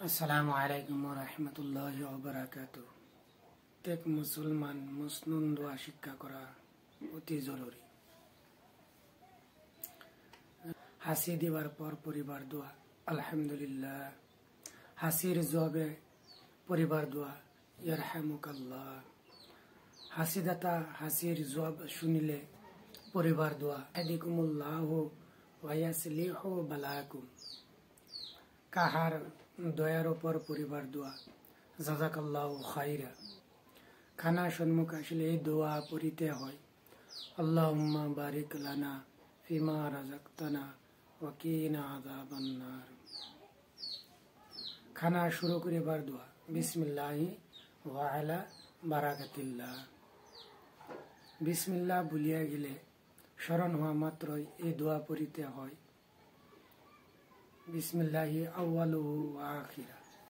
আসসালামু আলাইকুম ওয়া রাহমাতুল্লাহি ওয়া বারাকাতুহু। প্রত্যেক মুসলমান মুসনুন দোয়া শিক্ষা করা অতি জরুরি। হাসি দেওয়ার পর পরিবার দোয়া আলহামদুলিল্লাহ। হাসির জবাবে পরিবার দোয়া ইয়ারহামুকাল্লাহ। হাসিদাতা হাসির জবাব শুনিলে পরিবার দোয়া ইয়াহদিকুমুল্লাহু ওয়া ইয়াসলিহু বালাকুম। কাহার দয়ার উপর পরিবার দোয়া জাযাকাল্লাহু খাইরা। খানা সম্মুখ আসলে এই দোয়া পড়িতে হয়, আল্লাহুম্মা বারিক লানা ফিমা রাযাকতানা ওয়া কিনা আযাবান নার। খানা শুরু করিবার দোয়া বিসমিল্লাহি ওয়া আলা বারাকাতিল্লাহ। বিসমিল্লাহ বলিয়া গেলে স্মরণ হওয়া মাত্রই এই দোয়া পড়িতে হয়। বিসমিল্লাহি আউয়ালুহু ওয়া আখিরা।